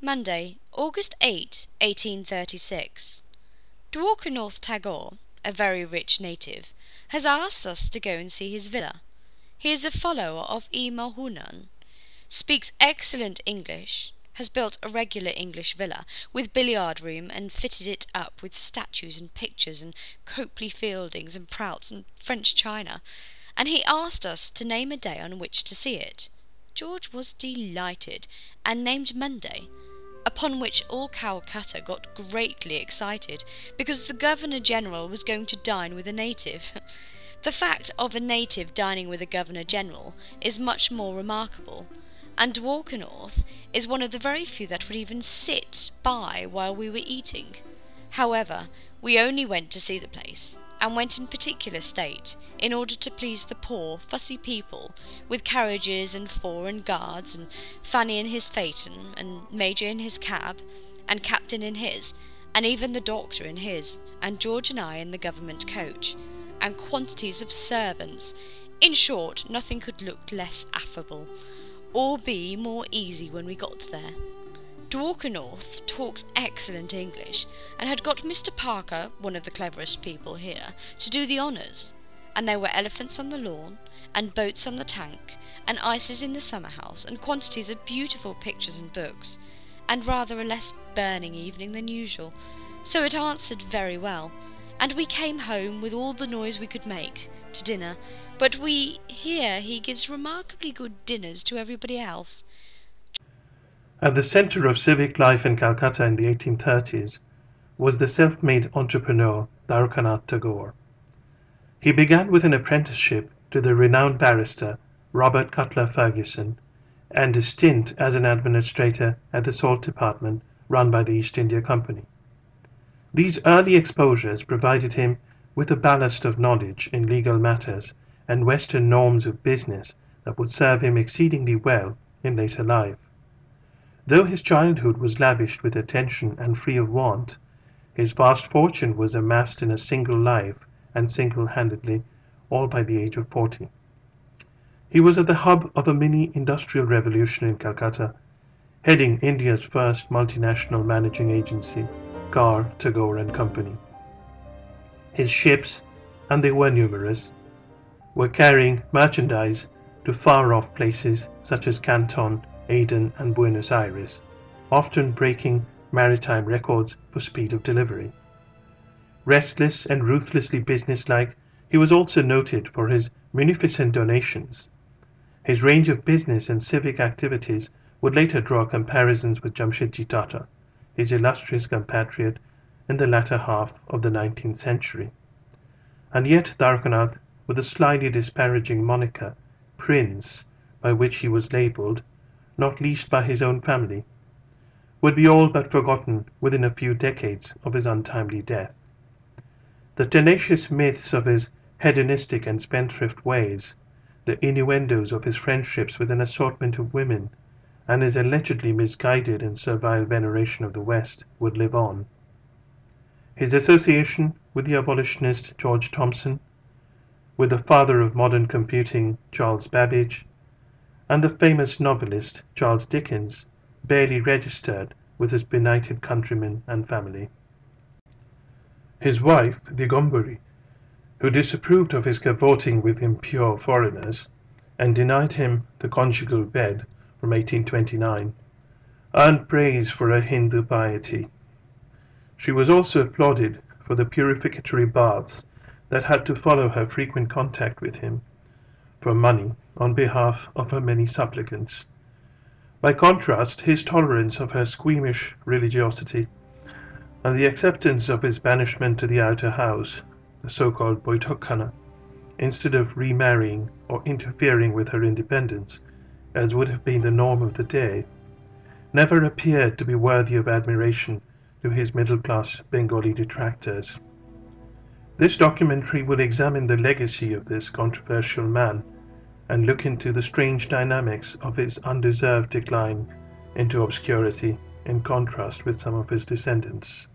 Monday, August 8, 1836. Dwarkanath Tagore, a very rich native, has asked us to go and see his villa. He is a follower of E. Mulhunan, speaks excellent English, has built a regular English villa, with billiard room, and fitted it up with statues and pictures and Copley Fieldings and Prouts and French china, and he asked us to name a day on which to see it. George was delighted, and named Monday, upon which all Calcutta got greatly excited, because the Governor-General was going to dine with a native. The fact of a native dining with a Governor-General is much more remarkable, and Dwarkanath is one of the very few that would even sit by while we were eating. However, we only went to see the place, and went in particular state, in order to please the poor, fussy people, with carriages and four and guards, and Fanny in his phaeton, and Major in his cab, and Captain in his, and even the Doctor in his, and George and I in the government coach, and quantities of servants. In short, nothing could look less affable, or be more easy when we got there. Dwarkanath talks excellent English, and had got Mr. Parker, one of the cleverest people here, to do the honours, and there were elephants on the lawn, and boats on the tank, and ices in the summer-house, and quantities of beautiful pictures and books, and rather a less burning evening than usual, so it answered very well, and we came home with all the noise we could make, to dinner, but we hear he gives remarkably good dinners to everybody else. At the center of civic life in Calcutta in the 1830s was the self-made entrepreneur DwarkaNath Tagore. He began with an apprenticeship to the renowned barrister Robert Cutler Ferguson and a stint as an administrator at the Salt Department run by the East India Company. These early exposures provided him with a ballast of knowledge in legal matters and Western norms of business that would serve him exceedingly well in later life. Though his childhood was lavished with attention and free of want, his vast fortune was amassed in a single life and single-handedly, all by the age of 40. He was at the hub of a mini-industrial revolution in Calcutta, heading India's first multinational managing agency, Gar, Tagore and Company. His ships, and they were numerous, were carrying merchandise to far-off places such as Canton, Aden and Buenos Aires, often breaking maritime records for speed of delivery. Restless and ruthlessly businesslike, he was also noted for his munificent donations. His range of business and civic activities would later draw comparisons with Jamshedji Tata, his illustrious compatriot in the latter half of the 19th century. And yet Dwarkanath, with a slyly disparaging moniker, Prince, by which he was labelled, not least by his own family, would be all but forgotten within a few decades of his untimely death. The tenacious myths of his hedonistic and spendthrift ways, the innuendos of his friendships with an assortment of women, and his allegedly misguided and servile veneration of the West would live on. His association with the abolitionist George Thomson, with the father of modern computing Charles Babbage, and the famous novelist Charles Dickens barely registered with his benighted countrymen and family. His wife, Digombari, who disapproved of his cavorting with impure foreigners and denied him the conjugal bed from 1829, earned praise for her Hindu piety. She was also applauded for the purificatory baths that had to follow her frequent contact with him for money on behalf of her many supplicants. By contrast, his tolerance of her squeamish religiosity and the acceptance of his banishment to the outer house, the so-called Boitokhana, instead of remarrying or interfering with her independence, as would have been the norm of the day, never appeared to be worthy of admiration to his middle-class Bengali detractors. This documentary will examine the legacy of this controversial man and look into the strange dynamics of his undeserved decline into obscurity in contrast with some of his descendants.